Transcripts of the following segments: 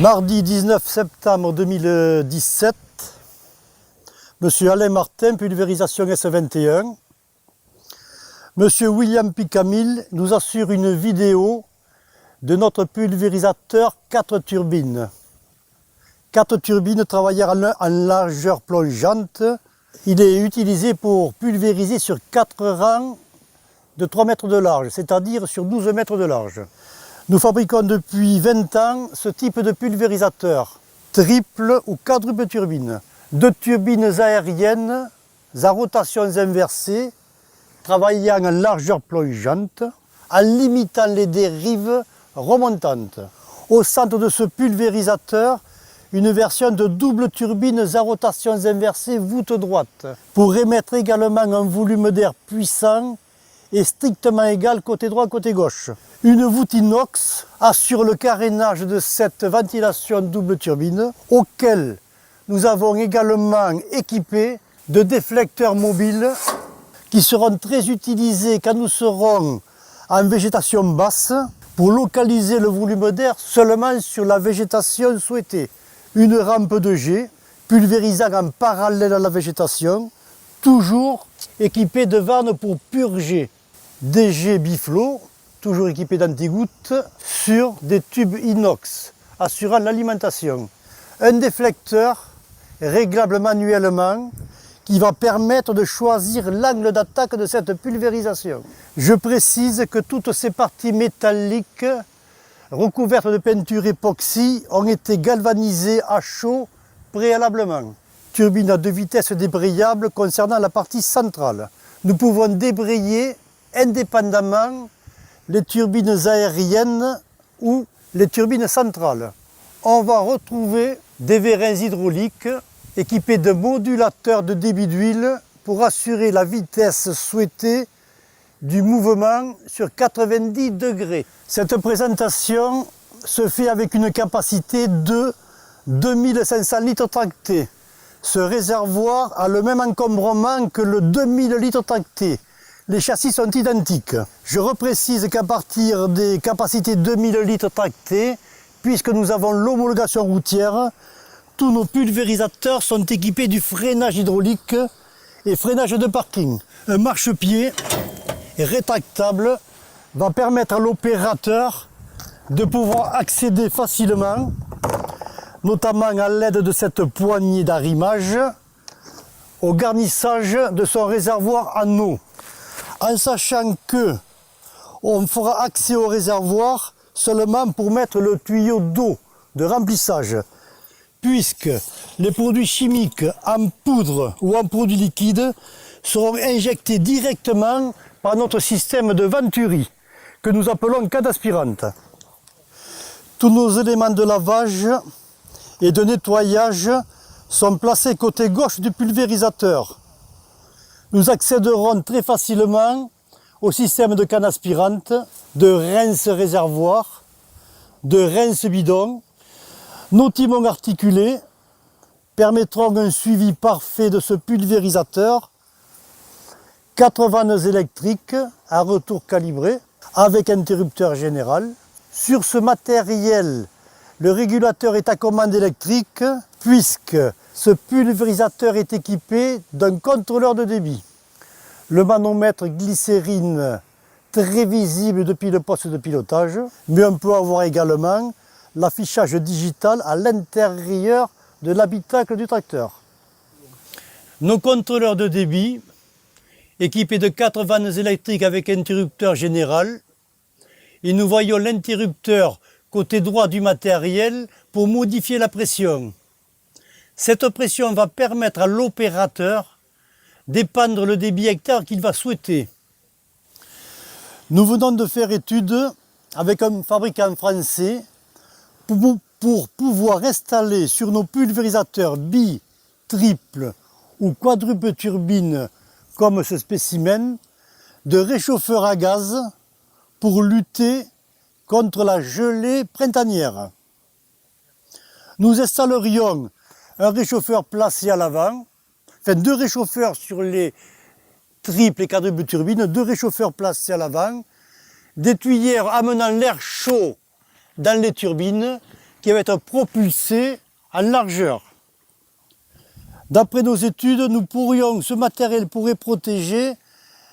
Mardi 19 septembre 2017, Monsieur Alain Martin, pulvérisation S21. Monsieur William Picamil nous assure une vidéo de notre pulvérisateur 4 turbines. 4 turbines travaillant en largeur plongeante. Il est utilisé pour pulvériser sur 4 rangs de 3 mètres de large, c'est-à-dire sur 12 mètres de large. Nous fabriquons depuis 20 ans ce type de pulvérisateur, triple ou quadruple turbine. 2 turbines aériennes à rotations inversées, travaillant en largeur plongeante, en limitant les dérives remontantes. Au centre de ce pulvérisateur, une version de double turbine à rotations inversées voûte droite, pour émettre également un volume d'air puissant et strictement égal côté droit côté gauche. Une voûte inox assure le carénage de cette ventilation double turbine, auquel nous avons également équipé de déflecteurs mobiles qui seront très utilisés quand nous serons en végétation basse pour localiser le volume d'air seulement sur la végétation souhaitée. Une rampe de jet pulvérisant en parallèle à la végétation, toujours équipée de vannes pour purger. Des jets biflots, toujours équipés d'antigouttes, sur des tubes inox, assurant l'alimentation. Un déflecteur réglable manuellement qui va permettre de choisir l'angle d'attaque de cette pulvérisation. Je précise que toutes ces parties métalliques recouvertes de peinture époxy ont été galvanisées à chaud préalablement. Turbine à 2 vitesses débrayables concernant la partie centrale. Nous pouvons débrayer indépendamment les turbines aériennes ou les turbines centrales. On va retrouver des vérins hydrauliques équipés de modulateurs de débit d'huile pour assurer la vitesse souhaitée du mouvement sur 90 degrés. Cette présentation se fait avec une capacité de 2500 litres tractés. Ce réservoir a le même encombrement que le 2000 litres tractés. Les châssis sont identiques. Je reprécise qu'à partir des capacités 2000 litres tractés, puisque nous avons l'homologation routière, tous nos pulvérisateurs sont équipés du freinage hydraulique et freinage de parking. Un marchepied rétractable va permettre à l'opérateur de pouvoir accéder facilement, notamment à l'aide de cette poignée d'arrimage, au garnissage de son réservoir en eau. En sachant que on fera accès au réservoir seulement pour mettre le tuyau d'eau de remplissage, puisque les produits chimiques en poudre ou en produits liquides seront injectés directement par notre système de Venturi, que nous appelons canne aspirante. Tous nos éléments de lavage et de nettoyage sont placés côté gauche du pulvérisateur. Nous accéderons très facilement au système de canne aspirante, de rince réservoir, de rince bidon. Nos timons articulés permettront un suivi parfait de ce pulvérisateur. 4 vannes électriques à retour calibré avec interrupteur général. Sur ce matériel, le régulateur est à commande électrique puisque ce pulvérisateur est équipé d'un contrôleur de débit. Le manomètre glycérine très visible depuis le poste de pilotage, mais on peut avoir également l'affichage digital à l'intérieur de l'habitacle du tracteur. Nos contrôleurs de débit, équipés de 4 vannes électriques avec interrupteur général, et nous voyons l'interrupteur côté droit du matériel pour modifier la pression. Cette pression va permettre à l'opérateur d'épandre le débit hectare qu'il va souhaiter. Nous venons de faire étude avec un fabricant français pour pouvoir installer sur nos pulvérisateurs bi, triple ou quadruple turbine comme ce spécimen, de réchauffeurs à gaz pour lutter contre la gelée printanière. Nous installerions un réchauffeur placé à l'avant, enfin 2 réchauffeurs sur les triples et quadruples turbines, 2 réchauffeurs placés à l'avant, des tuyères amenant l'air chaud dans les turbines qui va être propulsé en largeur. D'après nos études, ce matériel pourrait protéger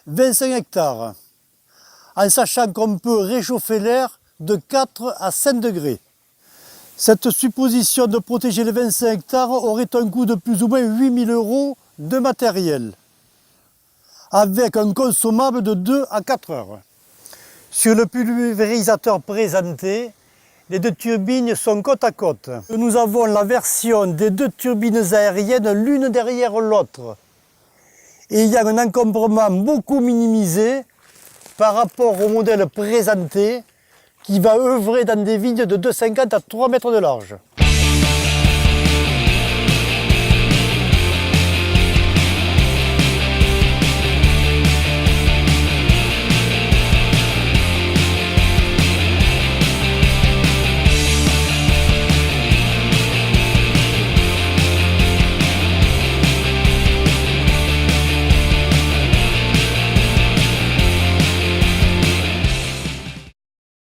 25 hectares, en sachant qu'on peut réchauffer l'air de 4 à 5 degrés. Cette supposition de protéger les 25 hectares aurait un coût de plus ou moins 8 000 € de matériel, avec un consommable de 2 à 4 heures. Sur le pulvérisateur présenté, les deux turbines sont côte à côte. Nous avons la version des deux turbines aériennes l'une derrière l'autre. Et il y a un encombrement beaucoup minimisé par rapport au modèle présenté qui va œuvrer dans des vignes de 2,50 à 3 mètres de large.